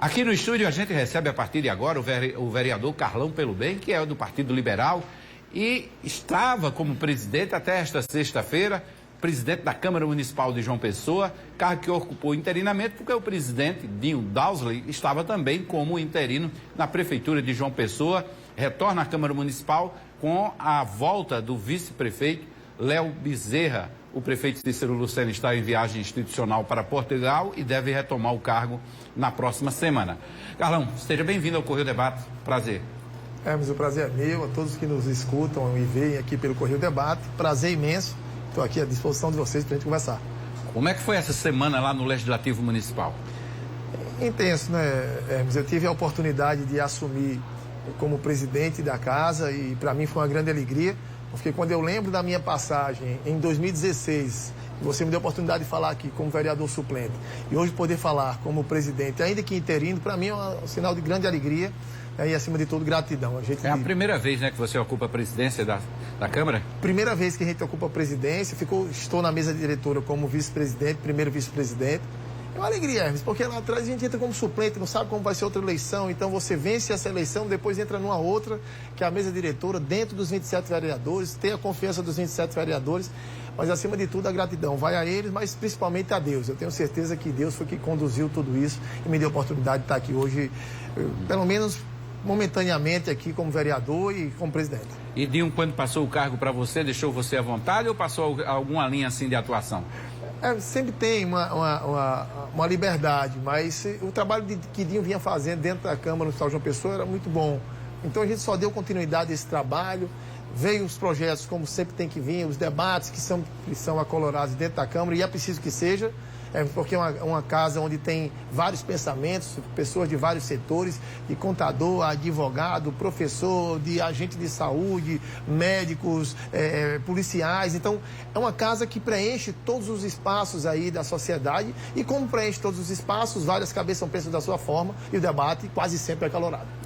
Aqui no estúdio a gente recebe a partir de agora o vereador Carlão Pelo Bem, que é do Partido Liberal e estava como presidente até esta sexta-feira, presidente da Câmara Municipal de João Pessoa, cargo que ocupou interinamente porque o presidente Dinho Dowsley estava também como interino na Prefeitura de João Pessoa. Retorna à Câmara Municipal com a volta do vice-prefeito Léo Bezerra. O prefeito Cícero Lucena está em viagem institucional para Portugal e deve retomar o cargo na próxima semana. Carlão, seja bem-vindo ao Correio Debate. Prazer. Mas o prazer é meu, a todos que nos escutam e veem aqui pelo Correio Debate. Prazer imenso. Estou aqui à disposição de vocês para a gente conversar. Como é que foi essa semana lá no Legislativo Municipal? Intenso, né, Hermes? Eu tive a oportunidade de assumir como presidente da casa e para mim foi uma grande alegria, porque quando eu lembro da minha passagem em 2016, você me deu a oportunidade de falar aqui como vereador suplente e hoje poder falar como presidente, ainda que interino, para mim é um sinal de grande alegria. E, acima de tudo, gratidão. É a primeira vez, né, que você ocupa a presidência da Câmara? Primeira vez que a gente ocupa a presidência. Estou na mesa diretora como vice-presidente, primeiro vice-presidente. É uma alegria, Hermes, porque lá atrás a gente entra como suplente, não sabe como vai ser outra eleição. Então você vence essa eleição, depois entra numa outra, que é a mesa diretora, dentro dos 27 vereadores, tem a confiança dos 27 vereadores. Mas, acima de tudo, a gratidão vai a eles, mas principalmente a Deus. Eu tenho certeza que Deus foi que conduziu tudo isso e me deu a oportunidade de estar aqui hoje, pelo menos momentaneamente aqui como vereador e como presidente. E Dinho, quando passou o cargo para você, deixou você à vontade ou passou alguma linha assim de atuação? Sempre tem uma liberdade, mas o trabalho que Dinho vinha fazendo dentro da Câmara no Estado de João Pessoa era muito bom. Então a gente só deu continuidade a esse trabalho, veio os projetos como sempre tem que vir, os debates que são acolorados dentro da Câmara e é preciso que seja. Porque é uma casa onde tem vários pensamentos, pessoas de vários setores, de contador, advogado, professor, de agente de saúde, médicos, policiais. Então, é uma casa que preenche todos os espaços aí da sociedade e como preenche todos os espaços, várias cabeças pensam da sua forma e o debate quase sempre é acalorado.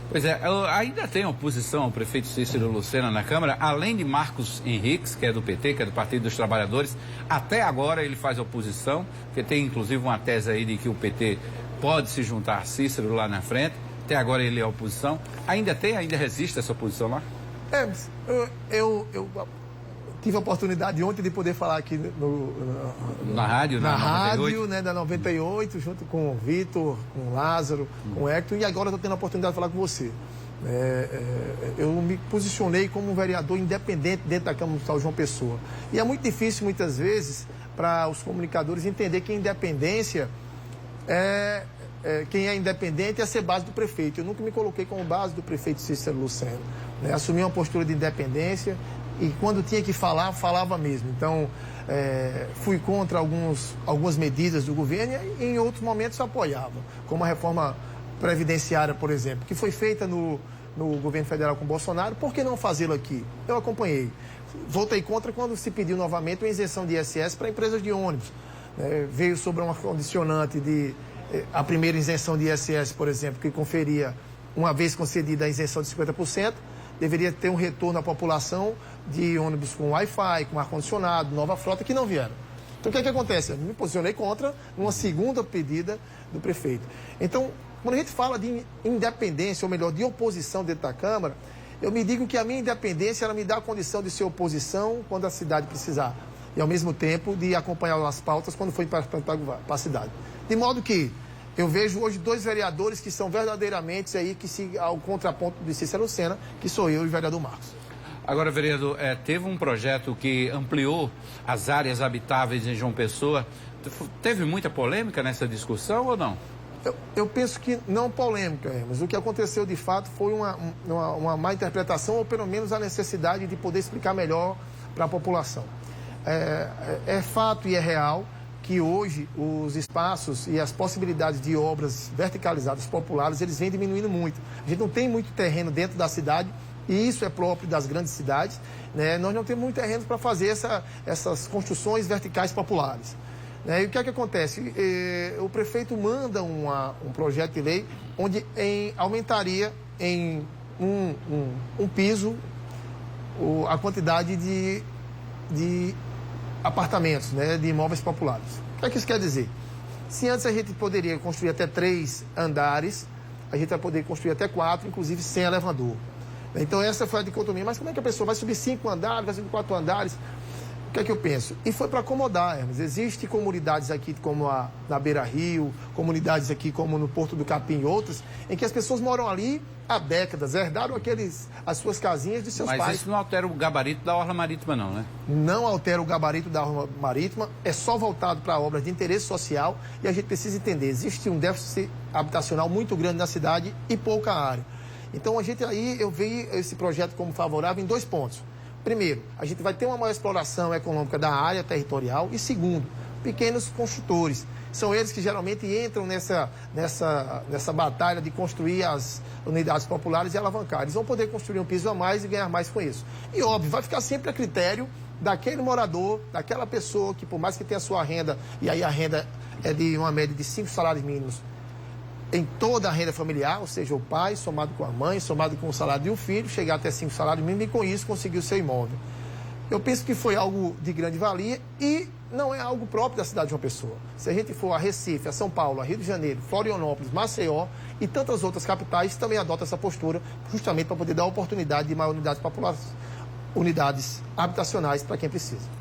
Pois é, ainda tem oposição ao prefeito Cícero Lucena na Câmara, além de Marcos Henriques, que é do PT, que é do Partido dos Trabalhadores. Até agora ele faz oposição, porque tem inclusive uma tese aí de que o PT pode se juntar a Cícero lá na frente. Até agora ele é oposição. Ainda resiste essa oposição lá? Eu tive a oportunidade ontem de poder falar aqui na rádio, na rádio, né, da 98, junto com o Vitor, com o Lázaro, com o Hector, e agora estou tendo a oportunidade de falar com você. Eu me posicionei como um vereador independente dentro da Câmara Municipal de João Pessoa. E é muito difícil, muitas vezes, para os comunicadores entender que a independência quem é independente é ser base do prefeito. Eu nunca me coloquei como base do prefeito Cícero Lucena. Assumi uma postura de independência e quando tinha que falar, falava mesmo. Então, fui contra algumas medidas do governo e em outros momentos apoiava, como a reforma previdenciária, por exemplo, que foi feita no governo federal com Bolsonaro. Por que não fazê-lo aqui? Eu acompanhei. Votei contra quando se pediu novamente a isenção de ISS para empresas de ônibus. Veio sobre uma condicionante de a primeira isenção de ISS, por exemplo, que conferia, uma vez concedida a isenção de 50%, deveria ter um retorno à população de ônibus com Wi-Fi, com ar-condicionado, nova frota, que não vieram. Então, o que é que acontece? Eu me posicionei contra uma segunda pedida do prefeito. Então, quando a gente fala de independência, ou melhor, de oposição dentro da Câmara, eu me digo que a minha independência, ela me dá a condição de ser oposição quando a cidade precisar. E, ao mesmo tempo, de acompanhar as pautas quando for importante para a cidade. De modo que eu vejo hoje dois vereadores que são verdadeiramente aí, ao contraponto de Cícero Lucena, que sou eu e o vereador Marcos. Agora, vereador, teve um projeto que ampliou as áreas habitáveis em João Pessoa. Teve muita polêmica nessa discussão ou não? Eu penso que não polêmica, mas o que aconteceu de fato foi uma má interpretação, ou pelo menos a necessidade de poder explicar melhor para a população. É fato e é real que hoje os espaços e as possibilidades de obras verticalizadas populares, eles vêm diminuindo muito. A gente não tem muito terreno dentro da cidade, e isso é próprio das grandes cidades, né? Nós não temos muito terreno para fazer essas construções verticais populares. E o que é que acontece? O prefeito manda um projeto de lei onde aumentaria em um piso a quantidade de apartamentos, né, de imóveis populares. O que é que isso quer dizer? Se antes a gente poderia construir até 3 andares, a gente vai poder construir até 4, inclusive sem elevador. Então essa foi a dicotomia. Mas como é que a pessoa vai subir 5 andares, vai subir 4 andares? O que é que eu penso? E foi para acomodar, Hermes. Existem comunidades aqui como na Beira Rio, comunidades aqui como no Porto do Capim e outras, em que as pessoas moram ali há décadas, herdaram as suas casinhas de seus pais. Mas isso não altera o gabarito da orla marítima não, né? Não altera o gabarito da orla marítima, é só voltado para obras de interesse social e a gente precisa entender, existe um déficit habitacional muito grande na cidade e pouca área. Então eu vi esse projeto como favorável em 2 pontos. Primeiro, a gente vai ter uma maior exploração econômica da área territorial e segundo, pequenos construtores. São eles que geralmente entram nessa batalha de construir as unidades populares e alavancar. Eles vão poder construir um piso a mais e ganhar mais com isso. E óbvio, vai ficar sempre a critério daquele morador, daquela pessoa que por mais que tenha a sua renda, e aí a renda é de uma média de 5 salários mínimos, em toda a renda familiar, ou seja, o pai somado com a mãe, somado com o salário de um filho, chegar até 5 salários mínimos e com isso conseguir o seu imóvel. Eu penso que foi algo de grande valia e não é algo próprio da cidade de João Pessoa. Se a gente for a Recife, a São Paulo, a Rio de Janeiro, Florianópolis, Maceió e tantas outras capitais também adotam essa postura justamente para poder dar oportunidade de maior unidades habitacionais para quem precisa.